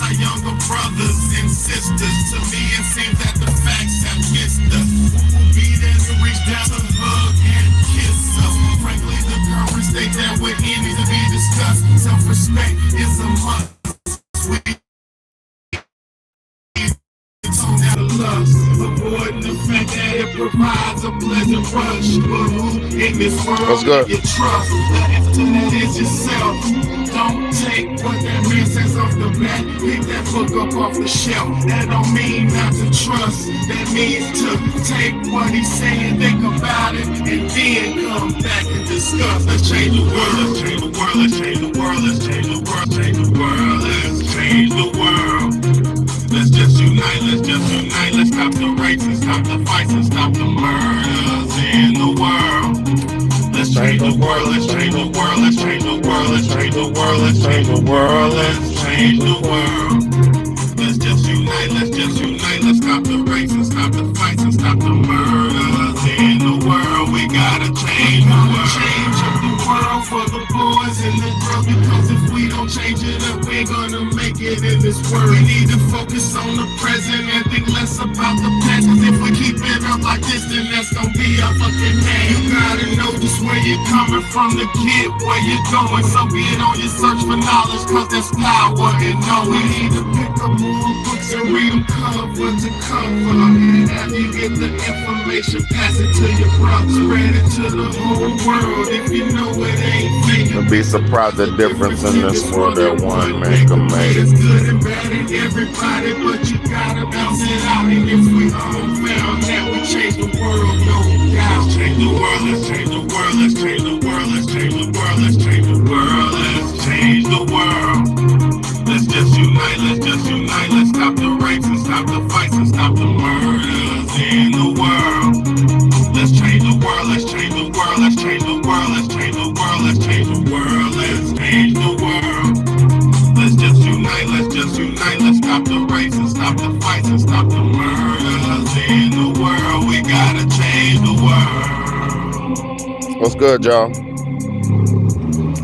our younger brothers and sisters. To me, it seems that the facts have missed us. Who will be there to reach down to hug and kiss us? Frankly, the current state that we're in needs to be discussed. Self-respect is a must. Avoiding the fact that it provides a pleasant rush. But who in this world you trust? The answer to that is yourself. Don't take what that man says off the bat. Pick that book up off the shelf. That don't mean not to trust. That means to take what he's saying, think about it, and then come back and discuss. Let's change the world. Let's change the world. Let's change the world. Let's change the world. Change the world. Let's change the world. Let's just unite, let's just unite. Let's stop the rapes and stop the fights and stop the murders in the world. Let's change the world, let's change the world, let's change the world, let's change the world, let's change the world, let's change the world. Let's just unite, let's just unite. Let's stop the rapes and stop the fights and stop the murders in the world. We gotta change the world. Change up the world for the boys and the girls, because if we don't change it up, we're gonna make it in this world. We need to focus on the present and think less about the past, cause if we keep it up like this, then that's gonna be our fucking name. You gotta know just where you're coming from to get where you're going, so be it on your search for knowledge, cause there's power in knowing. We need to pick up more books and read them cover to cover, and after you get the information, pass it to your brother, spread it to the whole world. If you know it ain't fake, you'll be surprised the difference in this world that one man can make. It's good and bad in everybody, but you gotta bounce it out. And if we all found that we change the world, no doubt. Let's change the world, let's change the world, let's change the world, let's change the world, let's change the world, let's change the world. Let's just unite, let's just unite. Let's stop the rapes and stop the fights and stop the murders in the world. Let's change the world, let's change the world, let's change the world, let's change the world, let's change the world, let's change the world. Let's just unite, let's just unite. Let's stop the rapes and stop the fights and stop the murders in the world. We gotta change the world. What's good, y'all?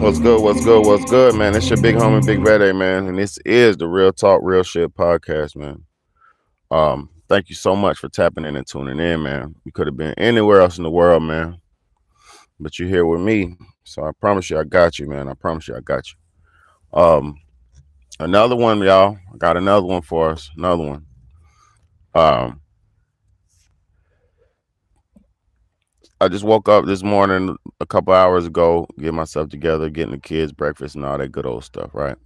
What's good, what's good, what's good, man? It's your big homie, Big Bad A, man. And this is the Real Talk, Real Shit podcast, man. Thank you so much for tapping in and tuning in, man. You could have been anywhere else in the world, man, but you're here with me. So I promise you I got you, man. I promise you I got you. Another one, y'all. I got another one for us. Another one. I just woke up this morning a couple hours ago, get myself together, getting the kids breakfast and all that good old stuff, right?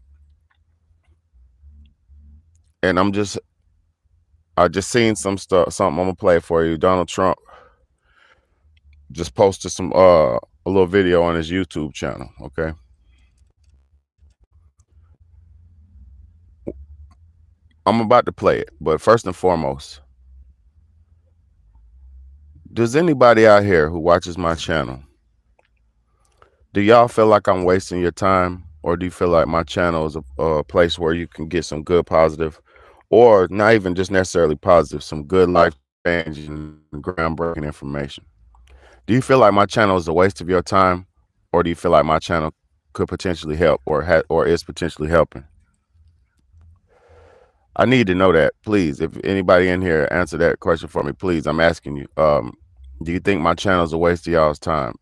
And I just seen something I'm gonna play for you. Donald Trump just posted a little video on his YouTube channel, okay? I'm about to play it, but first and foremost, does anybody out here who watches my channel, do y'all feel like I'm wasting your time, or do you feel like my channel is a place where you can get some good positive, or not even just necessarily positive, some good life-changing, groundbreaking information? Do you feel like my channel is a waste of your time, or do you feel like my channel could potentially help, or is potentially helping? I need to know that, please. If anybody in here answer that question for me, please. I'm asking you. Do you think my channel is a waste of y'all's time?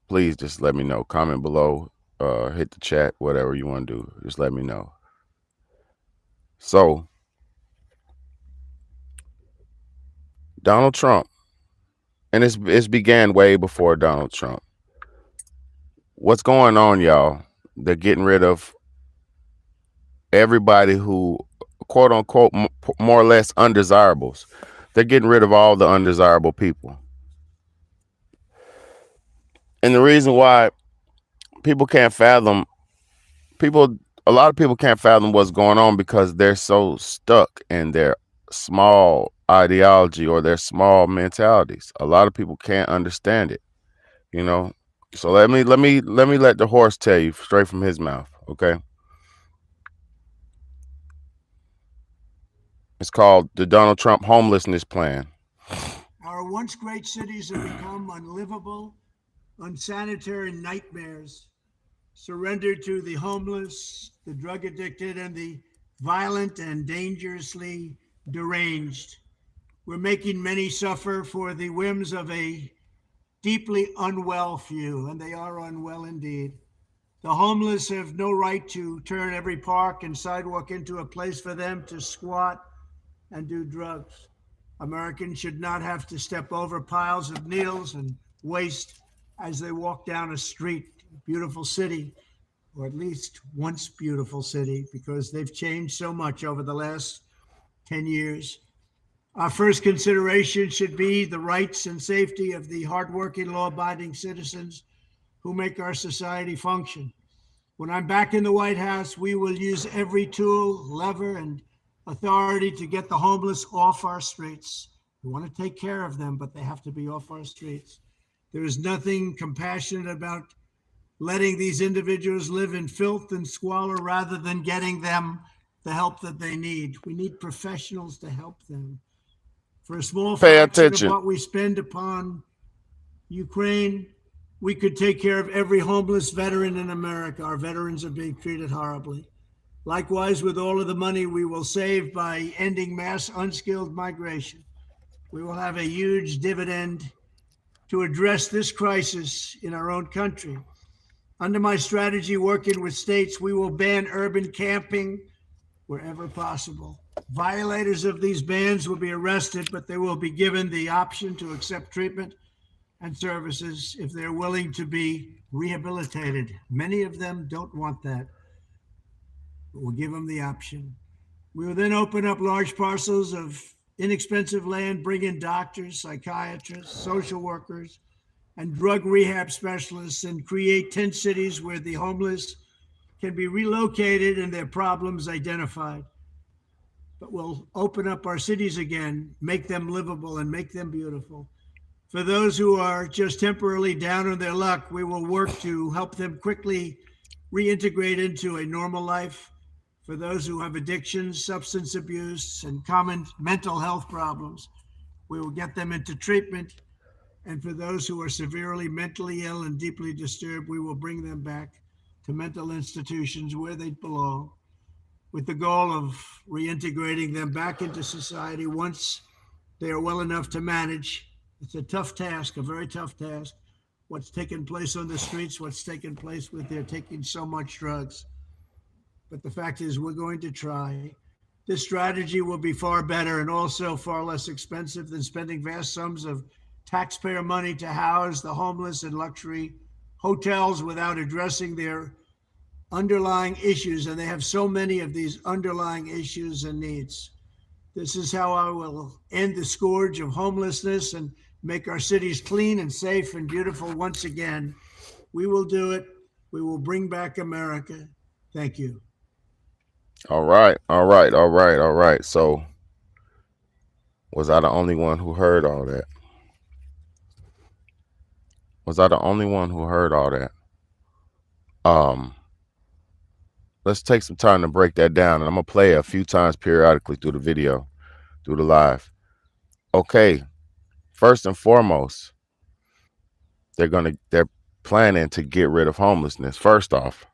Please just let me know. Comment below. Hit the chat. Whatever you want to do, just let me know. So, Donald Trump, and it's began way before Donald Trump. What's going on, y'all? They're getting rid of everybody who, quote unquote, more or less undesirables. They're getting rid of all the undesirable people. And the reason why people can't fathom, a lot of people can't fathom what's going on, because they're so stuck in their small ideology or their small mentalities. A lot of people can't understand it, you know. So let me let the horse tell you straight from his mouth, okay? It's called the Donald Trump Homelessness Plan. Our once great cities have become unlivable, unsanitary nightmares. surrender to the homeless, the drug addicted, and the violent and dangerously deranged. We're making many suffer for the whims of a deeply unwell few, and they are unwell indeed. The homeless have no right to turn every park and sidewalk into a place for them to squat and do drugs. Americans should not have to step over piles of needles and waste as they walk down a street. Beautiful city, or at least once beautiful city, because they've changed so much over the last 10 years. Our first consideration should be the rights and safety of the hardworking, law-abiding citizens who make our society function. When I'm back in the White House, we will use every tool, lever, and authority to get the homeless off our streets. We want to take care of them, but they have to be off our streets. There is nothing compassionate about letting these individuals live in filth and squalor rather than getting them the help that they need. We need professionals to help them. For a small fraction of what we spend upon Ukraine, we could take care of every homeless veteran in America. Our veterans are being treated horribly. Likewise, with all of the money we will save by ending mass unskilled migration, we will have a huge dividend to address this crisis in our own country. Under my strategy, working with states, we will ban urban camping wherever possible. Violators of these bans will be arrested, but they will be given the option to accept treatment and services if they're willing to be rehabilitated. Many of them don't want that, but we'll give them the option. We will then open up large parcels of inexpensive land, bring in doctors, psychiatrists, social workers, and drug rehab specialists, and create 10 cities where the homeless can be relocated and their problems identified. But we'll open up our cities again, make them livable and make them beautiful. For those who are just temporarily down on their luck, we will work to help them quickly reintegrate into a normal life. For those who have addictions, substance abuse, and common mental health problems, we will get them into treatment. And for those who are severely mentally ill and deeply disturbed, we will bring them back to mental institutions where they belong, with the goal of reintegrating them back into society once they are well enough to manage. It's a tough task, a very tough task. What's taken place on the streets, what's taken place with their taking so much drugs. But the fact is, we're going to try. This strategy will be far better and also far less expensive than spending vast sums of taxpayer money to house the homeless in luxury hotels without addressing their underlying issues. And they have so many of these underlying issues and needs. This is how I will end the scourge of homelessness and make our cities clean and safe and beautiful once again. We will do it. We will bring back America. Thank you. All right. So was I the only one who heard all that? Let's take some time to break that down, and I'm gonna play it a few times periodically through the video, through the live. Okay, first and foremost, they're planning to get rid of homelessness. First off,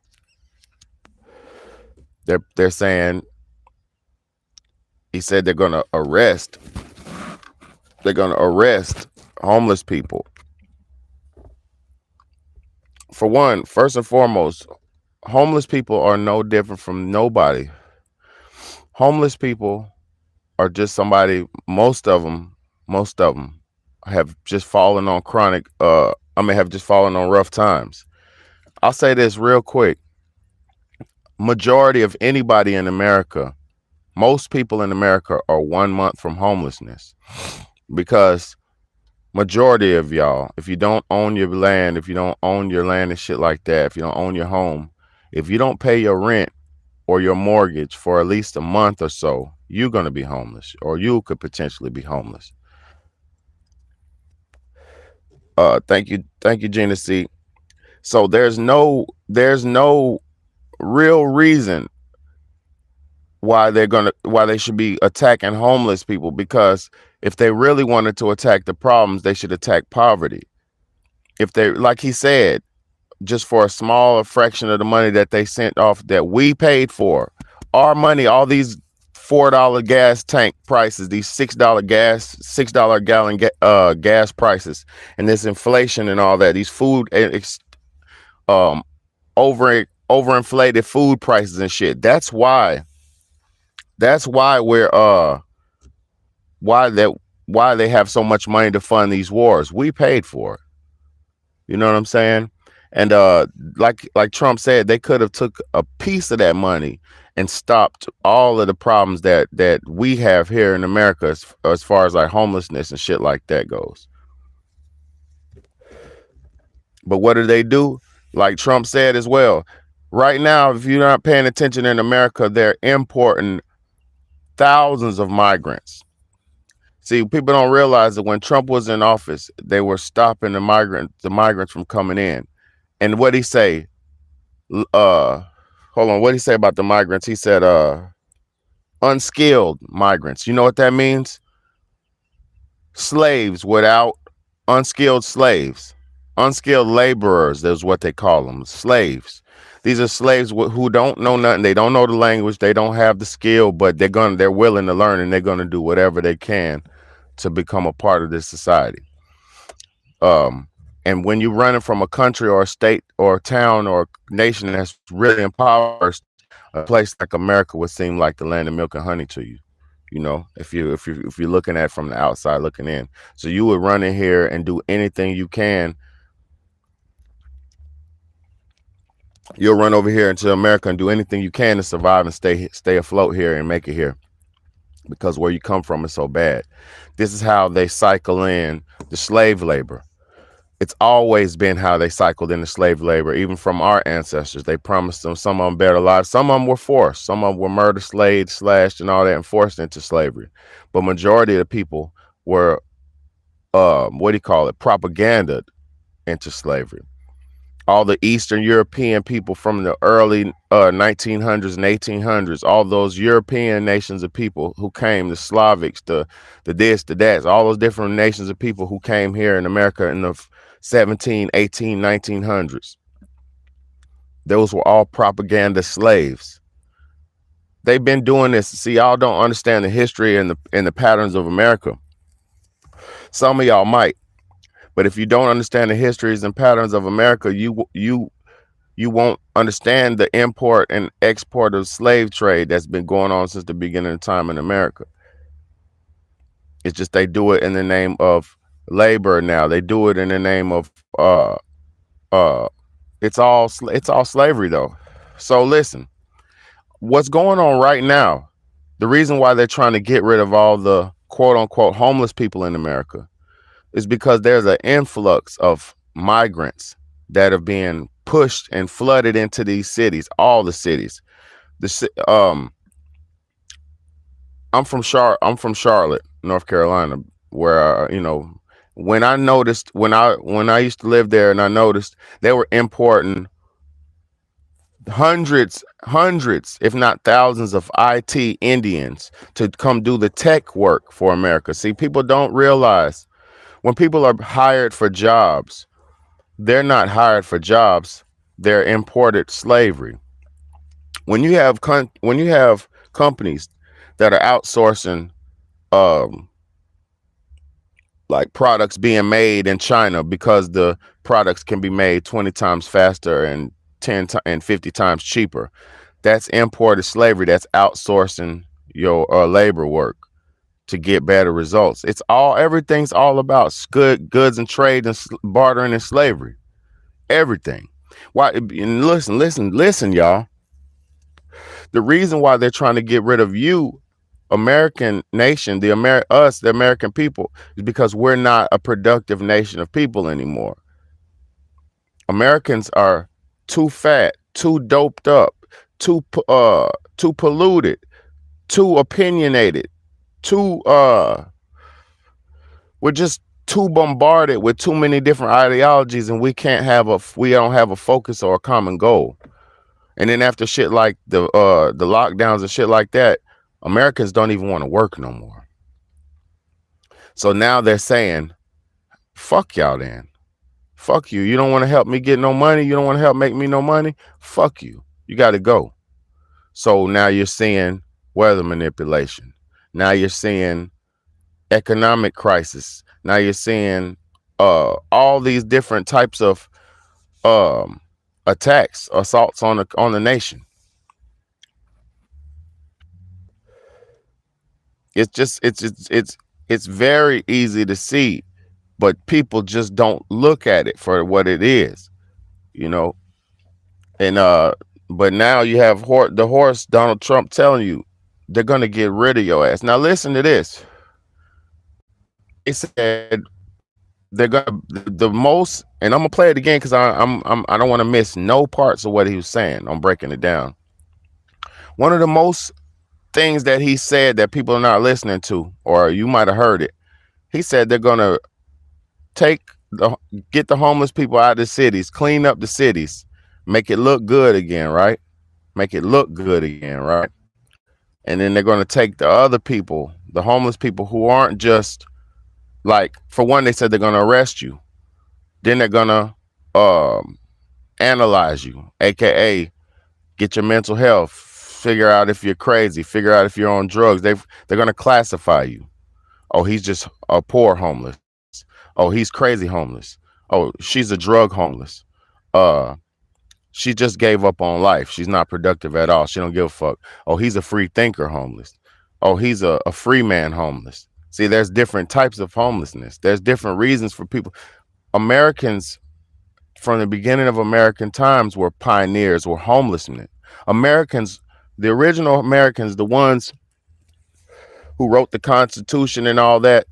they're saying, he said they're gonna arrest homeless people. For one, first and foremost, homeless people are no different from nobody. Homeless people are just somebody, most of them have just fallen on have just fallen on rough times. I'll say this real quick. Majority of anybody in America, most people in America are 1 month from homelessness, because majority of y'all, if you don't own your land, and shit like that, if you don't own your home, if you don't pay your rent or your mortgage for at least a month or so, you're going to be homeless, or you could potentially be homeless. Thank you, Gina C. So there's no real reason why they should be attacking homeless people, because if they really wanted to attack the problems, they should attack poverty. If they, like he said, just for a smaller fraction of the money that they sent off that we paid for. Our money, all these $4 gas tank prices, these $6 $6 gallon gas prices, and this inflation and all that, these food overinflated food prices and shit. That's why we're why they have so much money to fund these wars. We paid for it. You know what I'm saying? And like Trump said, they could have took a piece of that money and stopped all of the problems that we have here in America as far as like homelessness and shit like that goes. But what do? Like Trump said as well. Right now, if you're not paying attention in America, they're importing thousands of migrants. See, people don't realize that when Trump was in office, they were stopping the migrants from coming in. And what he say? Hold on, what did he say about the migrants? He said unskilled migrants. You know what that means? Slaves without unskilled slaves. Unskilled laborers, that's what they call them, slaves. These are slaves who don't know nothing. They don't know the language. They don't have the skill, but they're willing to learn, and they're going to do whatever they can to become a part of this society. And when you're running from a country or a state or a town or a nation that's really impoverished, a place like America would seem like the land of milk and honey to you. You know, if you're looking at it from the outside looking in. So you would run in here and do anything you can. You'll run over here into America and do anything you can to survive and stay afloat here and make it here, because where you come from is so bad. This is how they cycle in the slave labor. It's always been how they cycled in the slave labor, even from our ancestors. They promised them some of them better lives. Some of them were forced. Some of them were murdered, slayed, slashed, and all that, and forced into slavery. But majority of the people were, propaganda into slavery. All the Eastern European people from the early 1900s and 1800s, all those European nations of people who came, the Slavics, the this, the that, all those different nations of people who came here in America in the 17, 18, 1900s. Those were all propaganda slaves. They've been doing this. See, y'all don't understand the history and the patterns of America. Some of y'all might. But if you don't understand the histories and patterns of America, you won't understand the import and export of slave trade that's been going on since the beginning of time in America. It's just they do it in the name of labor now. They do it in the name of it's all slavery though. So listen, what's going on right now, the reason why they're trying to get rid of all the quote unquote homeless people in America is because there's an influx of migrants that are being pushed and flooded into these cities, all the cities. I'm from Charlotte, North Carolina, where when I used to live there, and I noticed they were importing hundreds, if not thousands of IT Indians to come do the tech work for America. See, people don't realize when people are hired for jobs, they're not hired for jobs. They're imported slavery. When you have companies that are outsourcing, like products being made in China because the products can be made 20 times faster and 50 times cheaper, that's imported slavery. That's outsourcing your labor work to get better results. Everything's all about goods and trade and bartering and slavery. Everything. Why? And listen, y'all. The reason why they're trying to get rid of you, American nation, the American people, is because we're not a productive nation of people anymore. Americans are too fat, too doped up, too polluted, too opinionated. We're just too bombarded with too many different ideologies, and we don't have a focus or a common goal. And then after shit like the lockdowns and shit like that, Americans don't even want to work no more. So now they're saying, fuck y'all then. Fuck you. You don't want to help me get no money. You don't want to help make me no money. Fuck you. You got to go. So now you're seeing weather manipulation. Now you're seeing economic crisis. Now you're seeing all these different types of attacks, assaults on the nation. It's very easy to see, but people just don't look at it for what it is, you know. And but now you have the horse Donald Trump telling you they're gonna get rid of your ass. Now listen to this. They said they're gonna the most, and I'm gonna play it again because I don't want to miss no parts of what he was saying. I'm breaking it down. One of the most things that he said that people are not listening to, or you might have heard it. He said they're gonna get the homeless people out of the cities, clean up the cities, make it look good again, right? Make it look good again, right? And then they're gonna take the other people, the homeless people who aren't just like, for one, they said they're gonna arrest you. Then they're gonna analyze you, aka get your mental health, figure out if you're crazy, figure out if you're on drugs. They're gonna classify you. Oh, he's just a poor homeless. Oh, he's crazy homeless. Oh, she's a drug homeless. She just gave up on life. She's not productive at all. She don't give a fuck. Oh, he's a free thinker homeless. Oh, he's a free man homeless. See, there's different types of homelessness. There's different reasons for people. Americans, from the beginning of American times, were pioneers, were homelessness. Americans, the original Americans, the ones who wrote the Constitution and all that,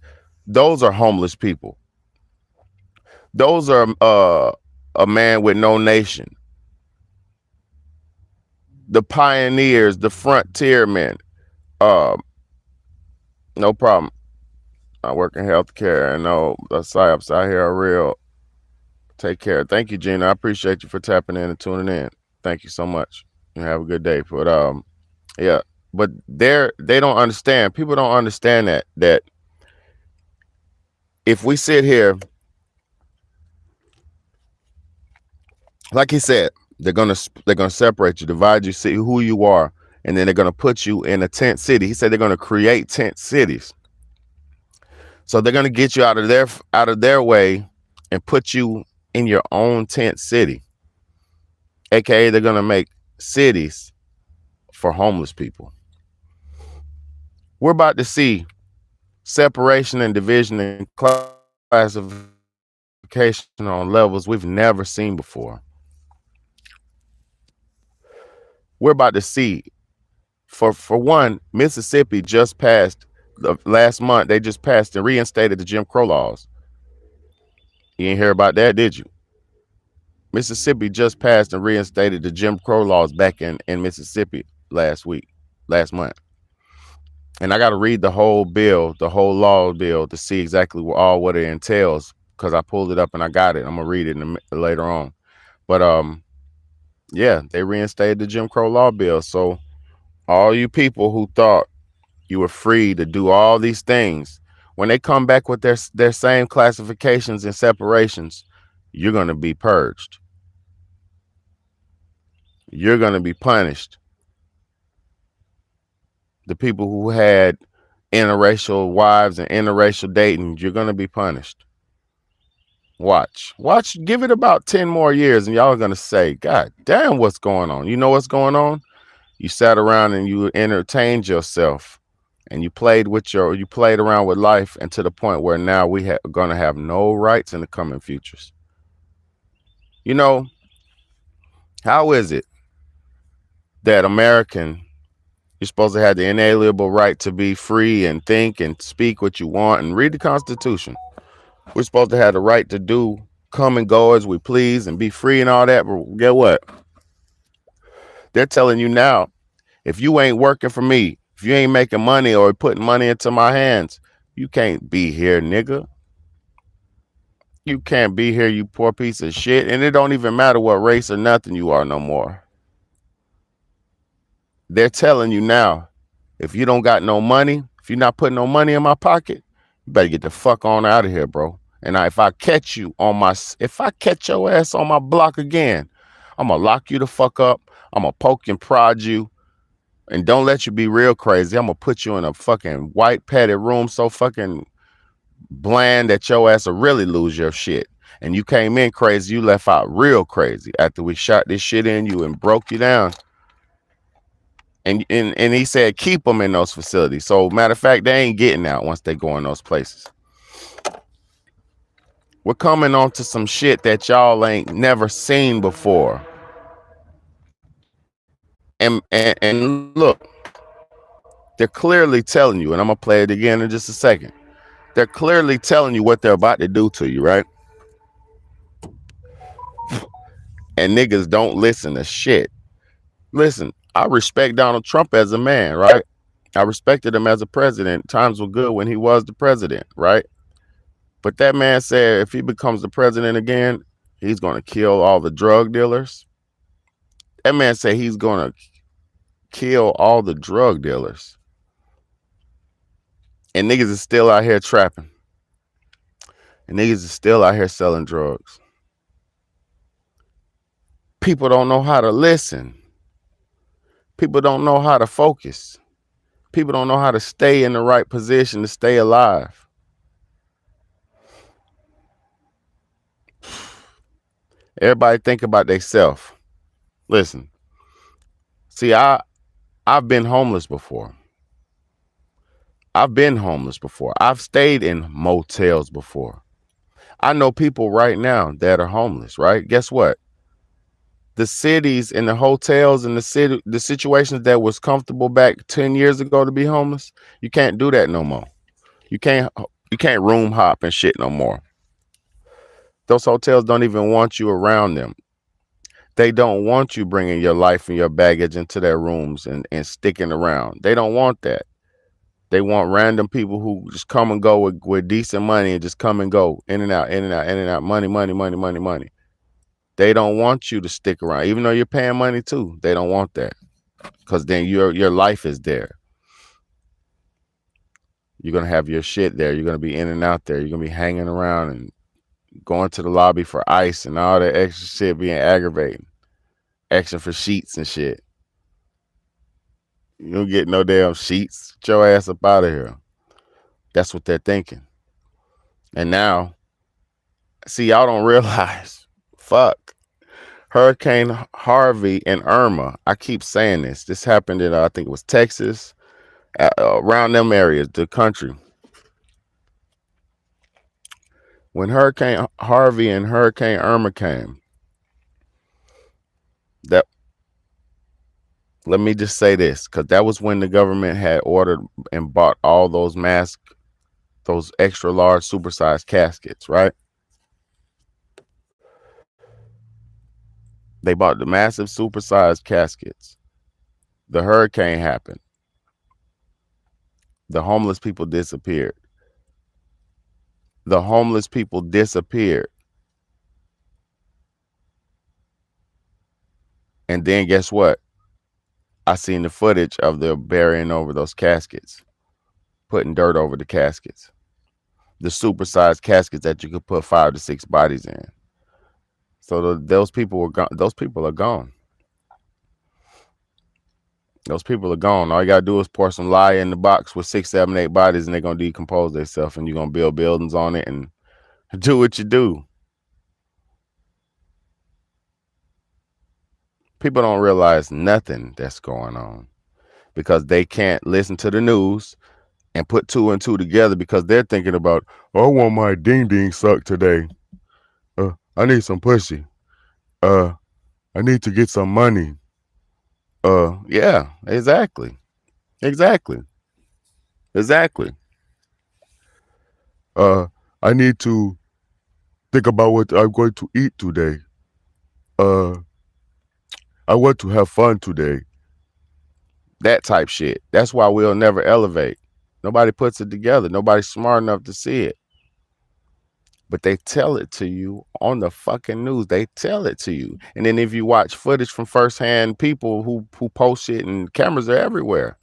those are homeless people. Those are a man with no nation. The pioneers, the frontier men. No problem. I work in healthcare. I know the psyops out here are real. Take care. Thank you, Gina. I appreciate you for tapping in and tuning in. Thank you so much. You have a good day. But yeah. But they don't understand. People don't understand that if we sit here, like he said, they're gonna separate you, divide you, see who you are, and then they're gonna put you in a tent city. He said they're gonna create tent cities. So they're gonna get you out of their way and put you in your own tent city. AKA they're gonna make cities for homeless people. We're about to see separation and division and classification on levels we've never seen before. We're about to see, for one, Mississippi just passed last month. They just passed and reinstated the Jim Crow laws. You didn't hear about that, did you? Mississippi just passed and reinstated the Jim Crow laws back in Mississippi last month. And I got to read the whole bill, the whole law bill, to see exactly what it entails, because I pulled it up and I got it. I'm gonna read it later on. But yeah, they reinstated the Jim Crow law bill. So all you people who thought you were free to do all these things, when they come back with their same classifications and separations, you're going to be purged. You're going to be punished. The people who had interracial wives and interracial dating, you're going to be punished. Watch, give it about 10 more years and y'all are going to say, God damn, what's going on? You know what's going on? You sat around and you entertained yourself and you played around with life, and to the point where now we are going to have no rights in the coming futures. You know, how is it that American, you're supposed to have the inalienable right to be free and think and speak what you want and read the Constitution? We're supposed to have the right to come and go as we please and be free and all that. But get what? They're telling you now, if you ain't working for me, if you ain't making money or putting money into my hands, you can't be here, nigga. You can't be here, you poor piece of shit. And it don't even matter what race or nothing you are no more. They're telling you now, if you don't got no money, if you're not putting no money in my pocket, you better get the fuck on out of here, bro. And if I catch your ass on my block again, I'm gonna lock you the fuck up. I'm gonna poke and prod you, and don't let you be real crazy. I'm gonna put you in a fucking white padded room so fucking bland that your ass will really lose your shit. And you came in crazy, you left out real crazy after we shot this shit in you and broke you down. And he said keep them in those facilities. So matter of fact, they ain't getting out once they go in those places. We're coming on to some shit that y'all ain't never seen before. And look, they're clearly telling you, and I'm gonna play it again in just a second. They're clearly telling you what they're about to do to you, right? And niggas don't listen to shit. Listen, I respect Donald Trump as a man, right? I respected him as a president. Times were good when he was the president, right? But that man said if he becomes the president again, he's going to kill all the drug dealers. That man said he's going to kill all the drug dealers. And niggas is still out here trapping. And niggas is still out here selling drugs. People don't know how to listen. People don't know how to focus. People don't know how to stay in the right position to stay alive. Everybody think about themselves. Listen. See, I've been homeless before. I've stayed in motels before. I know people right now that are homeless, right? Guess what? The cities and the hotels and the situations that was comfortable back 10 years ago to be homeless, you can't do that no more. You can't room hop and shit no more. Those hotels don't even want you around them. They don't want you bringing your life and your baggage into their rooms and sticking around. They don't want that. They want random people who just come and go with decent money and just come and go in and out, money. They don't want you to stick around, even though you're paying money too. They don't want that because then your life is there. You're going to have your shit there. You're going to be in and out there. You're going to be hanging around and going to the lobby for ice and all that extra shit being aggravating. Action for sheets and shit. You don't get no damn sheets. Get your ass up out of here. That's what they're thinking. And now, see, y'all don't realize, fuck. Hurricane Harvey and Irma. I keep saying this. This happened in, I think it was Texas, around them areas, the country. When Hurricane Harvey and Hurricane Irma came, let me just say this, because that was when the government had ordered and bought all those masks, those extra large supersized caskets, right? They bought the massive supersized caskets. The hurricane happened. The homeless people disappeared. And then guess what? I seen the footage of them burying over those caskets, putting dirt over the caskets, the supersized caskets that you could put 5 to 6 bodies in. So those people were gone. Those people are gone. Those people are gone. All you gotta do is pour some lye in the box with 6, 7, 8 bodies, and they're gonna decompose themselves, and you're gonna build buildings on it and do what you do. People don't realize nothing that's going on because they can't listen to the news and put 2 and 2 together because they're thinking about, oh, I want my ding ding sucked today. I need some pussy. I need to get some money. Yeah, exactly. I need to think about what I'm going to eat today. I want to have fun today. That type shit. That's why we'll never elevate. Nobody puts it together. Nobody's smart enough to see it. But they tell it to you on the fucking news. They tell it to you. And then if you watch footage from firsthand people who post shit, and cameras are everywhere.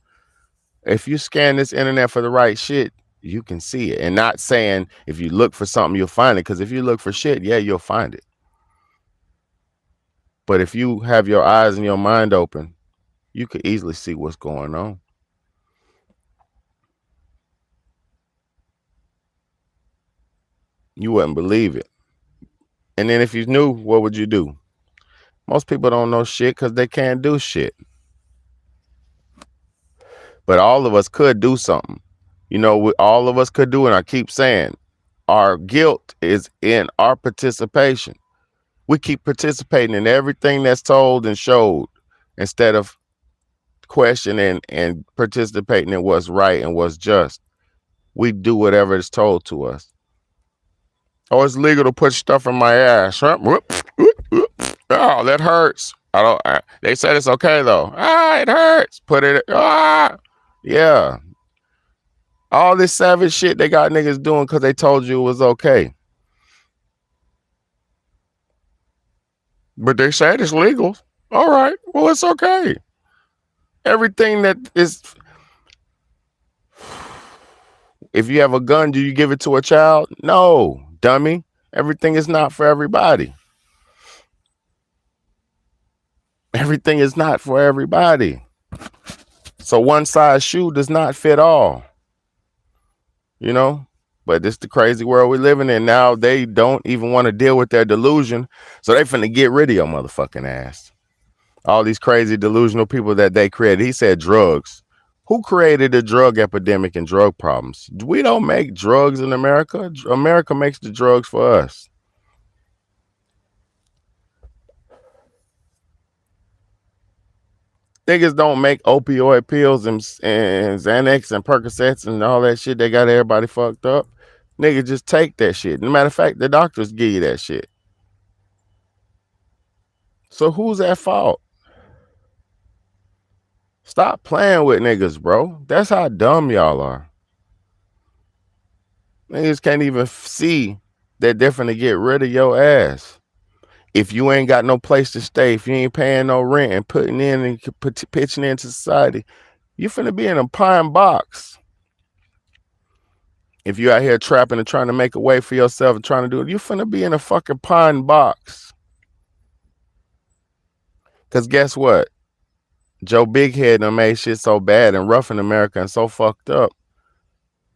If you scan this internet for the right shit, you can see it. And not saying if you look for something, you'll find it. Because if you look for shit, yeah, you'll find it. But if you have your eyes and your mind open, you could easily see what's going on. You wouldn't believe it. And then if you knew, what would you do? Most people don't know shit because they can't do shit. But all of us could do something. You know, all of us could do, and I keep saying, our guilt is in our participation. We keep participating in everything that's told and showed instead of questioning and participating in what's right and what's just. We do whatever is told to us. Oh, it's legal to put stuff in my ass. Huh? Oh, that hurts. They said it's okay though. It hurts. Put it. Yeah. All this savage shit they got niggas doing because they told you it was okay. But they said it's legal. All right. Well, it's okay. Everything that is. If you have a gun, do you give it to a child? No, dummy. Everything is not for everybody. Everything is not for everybody. So one size shoe does not fit all. You know? But this is the crazy world we're living in now. They don't even want to deal with their delusion. So they finna get rid of your motherfucking ass. All these crazy delusional people that they created. He said drugs. Who created the drug epidemic and drug problems? We don't make drugs in America. America makes the drugs for us. Niggas don't make opioid pills and Xanax and Percocets and all that shit. They got everybody fucked up. Niggas just take that shit. No matter of fact, the doctors give you that shit. So who's at fault? Stop playing with niggas, bro. That's how dumb y'all are. Niggas can't even see that they're finna get rid of your ass. If you ain't got no place to stay, if you ain't paying no rent and putting in and pitching into society, you finna be in a pine box. If you out here trapping and trying to make a way for yourself and trying to do it, you finna be in a fucking pine box. Cause guess what? Joe Big Head done made shit so bad and rough in America and so fucked up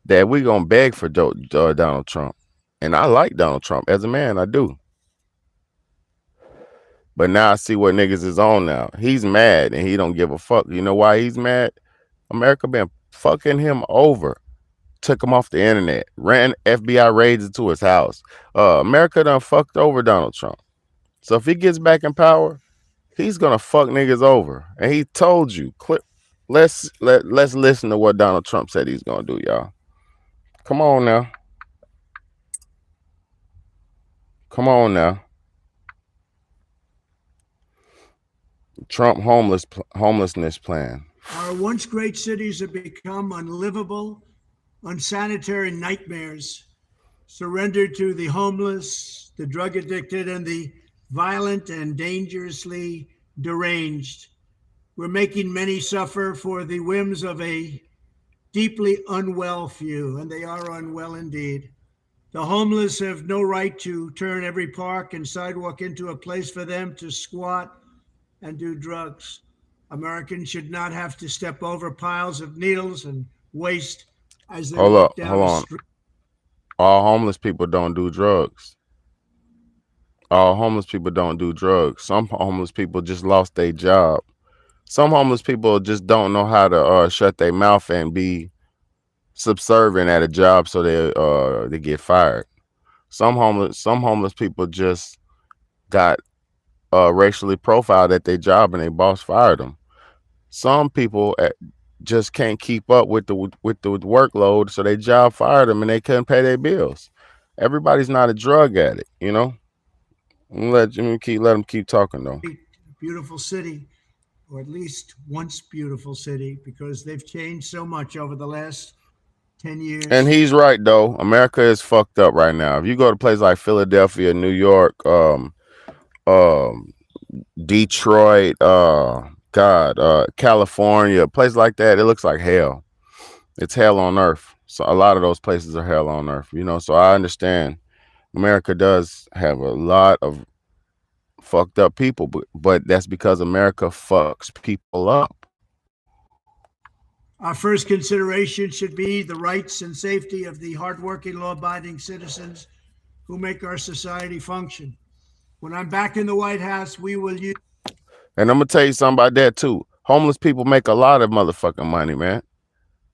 that we gonna beg for Donald Trump. And I like Donald Trump as a man, I do. But now I see what niggas is on now. He's mad and he don't give a fuck. You know why he's mad? America been fucking him over. Took him off the internet. Ran FBI raids into his house. America done fucked over Donald Trump. So if he gets back in power, he's gonna fuck niggas over. And he told you. Let's listen to what Donald Trump said he's gonna do, y'all. Come on now. Come on now. Trump homelessness plan. Our once great cities have become unlivable, unsanitary nightmares, surrendered to the homeless, the drug addicted, and the violent and dangerously deranged. We're making many suffer for the whims of a deeply unwell few, and they are unwell indeed. The homeless have no right to turn every park and sidewalk into a place for them to squat and do drugs. Americans should not have to step over piles of needles and waste as they walk down the street. All homeless people don't do drugs. All homeless people don't do drugs. Some homeless people just lost their job. Some homeless people just don't know how to shut their mouth and be subservient at a job, so they get fired. Some homeless people just got racially profiled at their job and their boss fired them. Some people just can't keep up with the workload, so their job fired them and they couldn't pay their bills. Everybody's not a drug addict, you know. Let them keep talking though. Beautiful city, or at least once beautiful city, because they've changed so much over the last 10 years. And he's right though. America is fucked up right now. If you go to places like Philadelphia, New York, Detroit, California, a place like that, it looks like hell. It's hell on earth. So a lot of those places are hell on earth, you know. So I understand America does have a lot of fucked up people, but that's because America fucks people up. Our first consideration should be the rights and safety of the hardworking, law-abiding citizens who make our society function. When I'm back in the White House, we will use. And I'm gonna tell you something about that too. Homeless people make a lot of motherfucking money, man.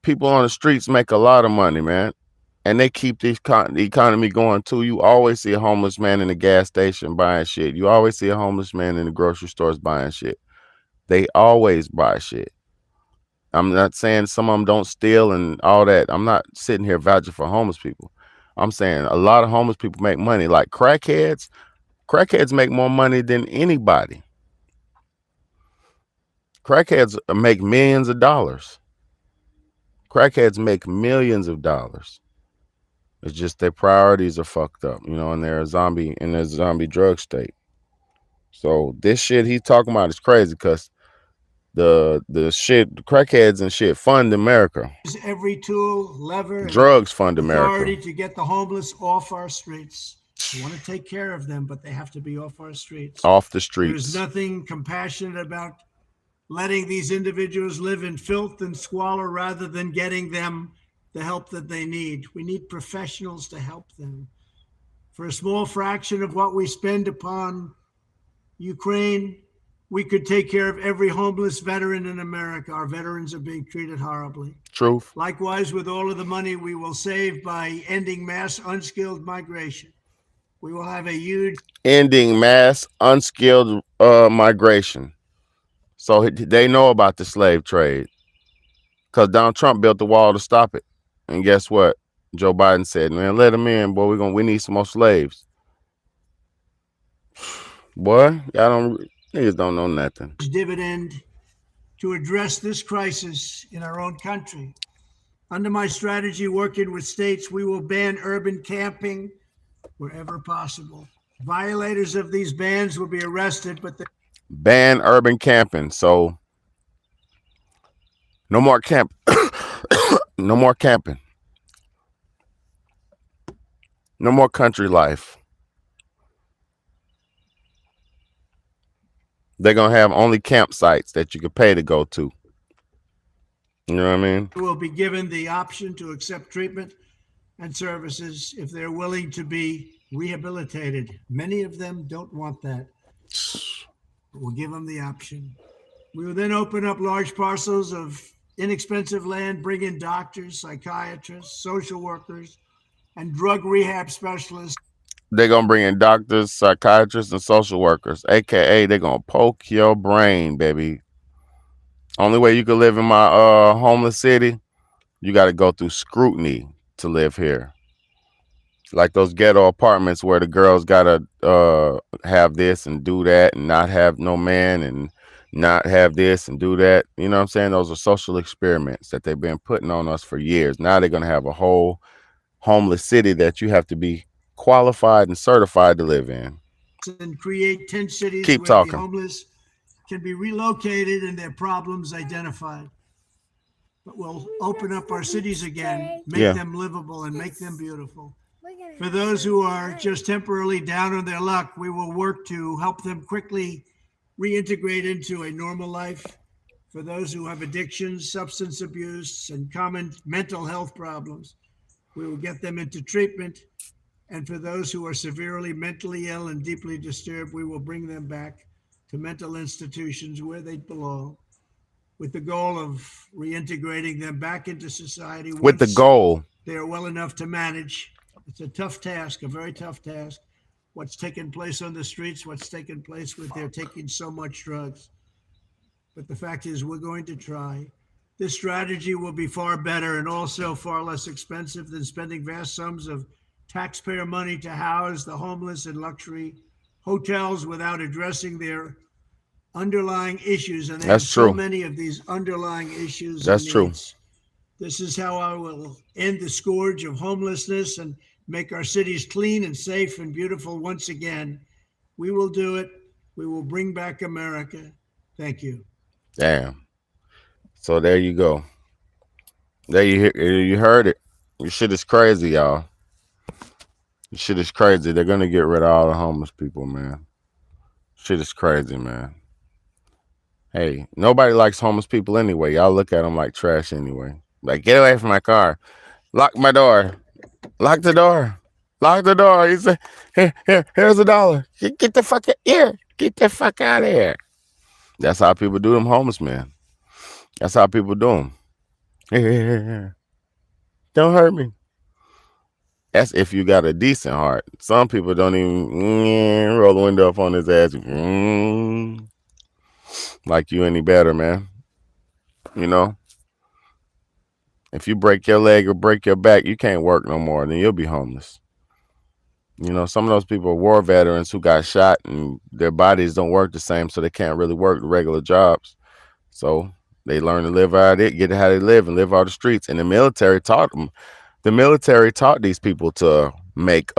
People on the streets make a lot of money, man. And they keep the economy going too. You always see a homeless man in the gas station buying shit. You always see a homeless man in the grocery stores buying shit. They always buy shit. I'm not saying some of them don't steal and all that. I'm not sitting here vouching for homeless people. I'm saying a lot of homeless people make money. Like crackheads make more money than anybody. Crackheads make millions of dollars. Crackheads make millions of dollars. It's just their priorities are fucked up, you know, and they're a zombie drug state. So this shit he's talking about is crazy because the crackheads and shit fund America. Every tool, lever, drugs fund authority America to get the homeless off our streets. We want to take care of them, but they have to be off our streets. Off the streets. There's nothing compassionate about letting these individuals live in filth and squalor rather than getting them the help that they need. We need professionals to help them. For a small fraction of what we spend upon Ukraine, we could take care of every homeless veteran in America. Our veterans are being treated horribly. Truth. Likewise, with all of the money we will save by ending mass unskilled migration, we will have a huge ending mass unskilled migration. So they know about the slave trade because Donald Trump built the wall to stop it. And guess what? Joe Biden said, man, let them in, boy. We need some more slaves. Boy, niggas don't know nothing. Dividend to address this crisis in our own country. Under my strategy, working with states, we will ban urban camping wherever possible. Violators of these bans will be arrested, but ban urban camping. So no more camp. No more camping. No more country life. They're going to have only campsites that you can pay to go to. You know what I mean? Will be given the option to accept treatment and services if they're willing to be rehabilitated. Many of them don't want that. We'll give them the option. We will then open up large parcels of inexpensive land, bring in doctors, psychiatrists, social workers, and drug rehab specialists. They're going to bring in doctors, psychiatrists, and social workers, a.k.a. they're going to poke your brain, baby. Only way you can live in my homeless city, you got to go through scrutiny to live here. Like those ghetto apartments where the girls got to have this and do that and not have no man and not have this and do that. You know what I'm saying? Those are social experiments that they've been putting on us for years. Now they're going to have a whole homeless city that you have to be qualified and certified to live in. And create 10 cities Keep where talking. the homeless can be relocated and their problems identified. But we'll open up our cities again, make them livable and make them beautiful. For those who are just temporarily down on their luck, we will work to help them quickly reintegrate into a normal life. For those who have addictions, substance abuse, and common mental health problems, we will get them into treatment. And for those who are severely mentally ill and deeply disturbed, we will bring them back to mental institutions where they belong, with the goal of reintegrating them back into society. With the goal. They are well enough to manage. It's a tough task, a very tough task. What's taking place on the streets, what's taking place with they're taking so much drugs. But the fact is, we're going to try. This strategy will be far better and also far less expensive than spending vast sums of taxpayer money to house the homeless in luxury hotels without addressing their underlying issues. And that's true. So many of these underlying issues. That's true. This is how I will end the scourge of homelessness and make our cities clean and safe and beautiful once again. We will do it. We will bring back America. Thank you. Damn. So there you go. There you heard it. This shit is crazy, y'all. This shit is crazy. They're gonna get rid of all the homeless people, man. Shit is crazy, man. Hey, nobody likes homeless people anyway. Y'all look at them like trash anyway. Like, get away from my car. Lock my door. Lock the door. Lock the door. He said, here's $1. Get the fuck out here. Get the fuck out of here. That's how people do them homeless, man. That's how people do them. Here. Don't hurt me. That's if you got a decent heart. Some people don't even roll the window up on his ass. Like you any better, man. You know? If you break your leg or break your back, you can't work no more, then you'll be homeless. You know, some of those people are war veterans who got shot and their bodies don't work the same, so they can't really work the regular jobs. So they learn to live out it, get how they live and live out the streets. And the military taught them. The military taught these people to make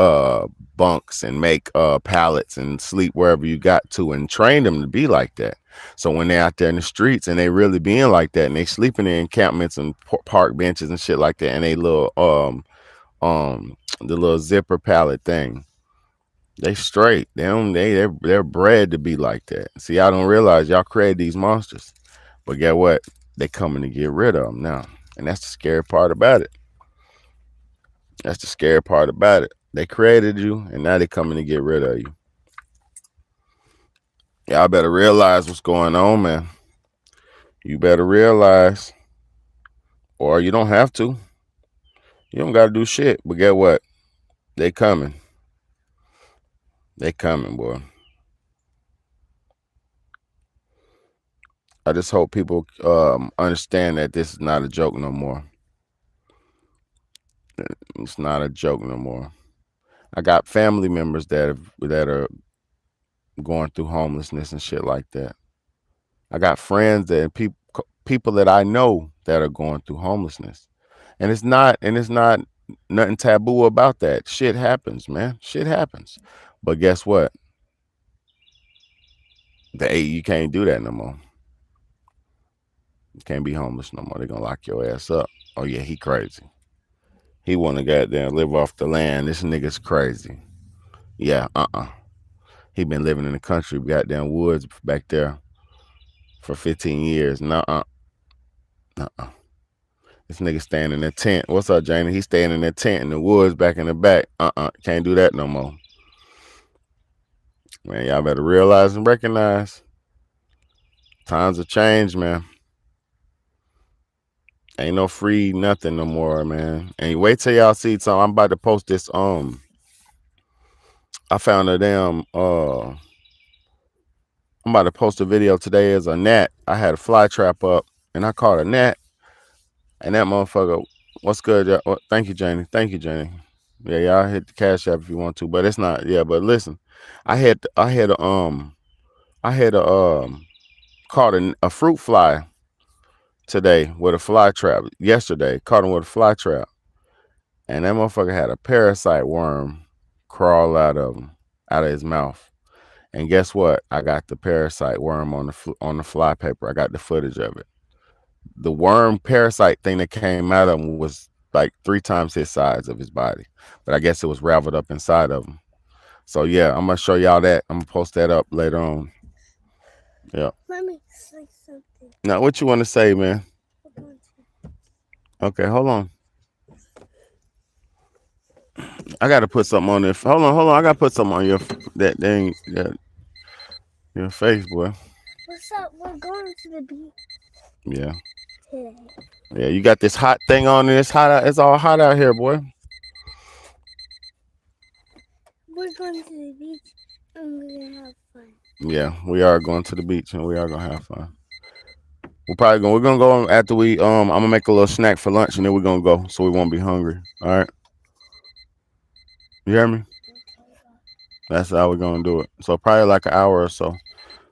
bunks and make pallets and sleep wherever you got to and train them to be like that. So when they're out there in the streets and they really being like that and they sleeping in encampments and park benches and shit like that and they little the little zipper pallet thing, they straight. They're bred to be like that. See, y'all don't realize y'all create these monsters, but get what? They coming to get rid of them now, and that's the scary part about it. That's the scary part about it. They created you, and now they coming to get rid of you. Y'all better realize what's going on, man. You better realize, or you don't have to. You don't got to do shit, but get what? They coming. They coming, boy. I just hope people understand that this is not a joke no more. It's not a joke no more. I got family members that are going through homelessness and shit like that. I got friends that people that I know that are going through homelessness, and it's not nothing taboo about that. Shit happens, man. Shit happens. But guess what? You can't do that no more. You can't be homeless no more. They're gonna lock your ass up. Oh yeah, he crazy. He wanna goddamn live off the land. This nigga's crazy. Yeah, He been living in the country, goddamn woods back there for 15 years. Nuh-uh. This nigga staying in the tent. What's up, Janie? He's staying in the tent in the woods back in the back. Can't do that no more. Man, y'all better realize and recognize. Times have changed, man. Ain't no free nothing no more, man. And wait till y'all see something. I'm about to post this. I found a damn I'm about to post a video today as a gnat. I had a fly trap up and I caught a gnat. And that motherfucker, what's good? Thank you, Janie. Thank you, Janie. Yeah, y'all hit the Cash App if you want to, but it's not. Yeah, but listen, I had caught a fruit fly today with a fly trap. Yesterday, caught him with a fly trap, and that motherfucker had a parasite worm crawl out of his mouth. And guess what? I got the parasite worm on the fly paper. I got the footage of it. The worm parasite thing that came out of him was like 3 times his size of his body, but I guess it was raveled up inside of him. So yeah, I'm gonna show y'all that. I'm gonna post that up later on. Yeah. Let me say something. Now, what you want to say, man? Okay, hold on. I gotta put something on there. Hold on. I gotta put something on your face, boy. What's up? We're going to the beach Yeah. today. Yeah, you got this hot thing on there. It's hot out. It's all hot out here, boy. We're going to the beach and we're gonna have fun. Yeah, we are going to the beach and we are gonna have fun. We're gonna go after we I'm gonna make a little snack for lunch and then we're gonna go so we won't be hungry. All right. You hear me? That's how we're gonna do it. So probably like an hour or so.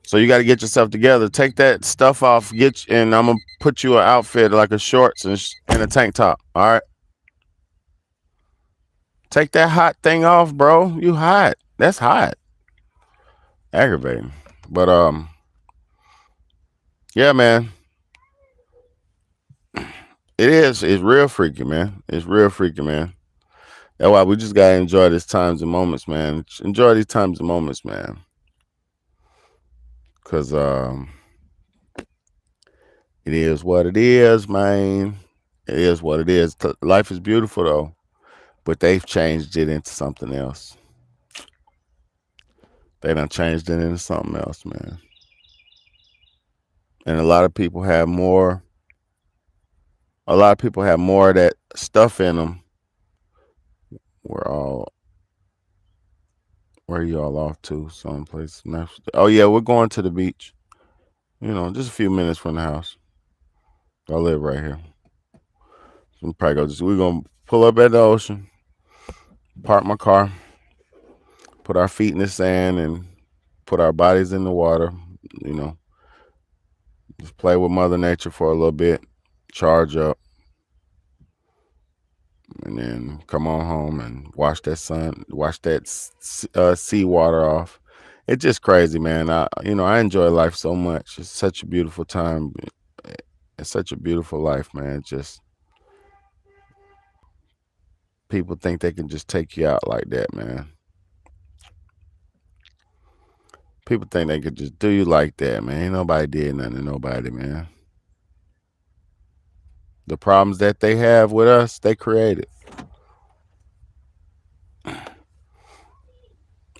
So you got to get yourself together. Take that stuff off. And I'm gonna put you an outfit like a shorts and a tank top. All right. Take that hot thing off, bro. You hot. That's hot. Aggravating. But yeah, man. It is. It's real freaky, man. It's real freaky, man. That's why we just gotta enjoy these times and moments, man. Enjoy these times and moments, man. Cause it is what it is, man. It is what it is. Life is beautiful though, but they've changed it into something else. They done changed it into something else, man. And a lot of people have more. A lot of people have more of that stuff in them. Where are you all off to? Someplace. Oh yeah, we're going to the beach. You know, just a few minutes from the house. I live right here. So we're gonna pull up at the ocean, park my car, put our feet in the sand, and put our bodies in the water. You know, just play with Mother Nature for a little bit, charge up, and then come on home and wash that sea water off. It's just crazy, man. I enjoy life so much. It's such a beautiful time. It's such a beautiful life, man. It's just people think they can just take you out like that, man. People think they could just do you like that, man. Ain't nobody did nothing to nobody, man. The problems that they have with us, they created.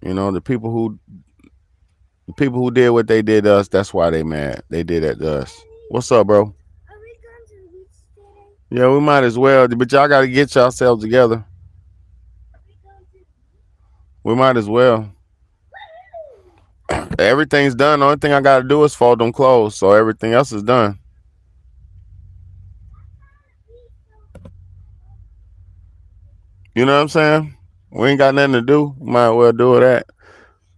You know, the people who did what they did to us, that's why they mad. They did that to us. What's up, bro? Are we going to the beach today? Yeah, we might as well, but y'all got to get yourselves together. Are we going to? We might as well. Everything's done. The only thing I got to do is fold them clothes, so everything else is done. You know what I'm saying? We ain't got nothing to do. Might as well do that.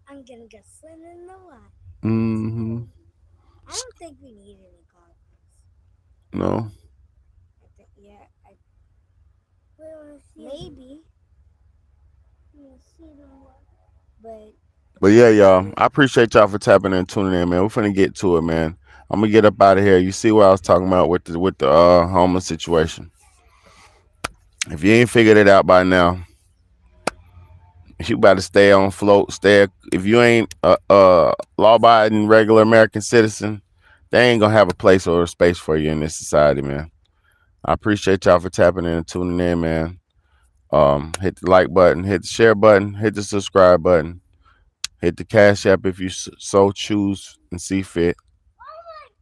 I'm gonna go swim in the water. Mm-hmm. I don't think we need any goggles. No. Maybe. But yeah, y'all. I appreciate y'all for tapping in and tuning in, man. We're finna get to it, man. I'm gonna get up out of here. You see what I was talking about with the homeless situation. If you ain't figured it out by now, you better stay on float. If you ain't a law-abiding regular American citizen, they ain't gonna have a place or a space for you in this society, man. I appreciate y'all for tapping in and tuning in, man. Hit the like button, hit the share button, hit the subscribe button, hit the Cash App if you so choose and see fit.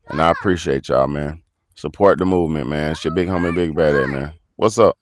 And I appreciate y'all, man. Support the movement, man. It's your big homie, Big Bad, man. What's up?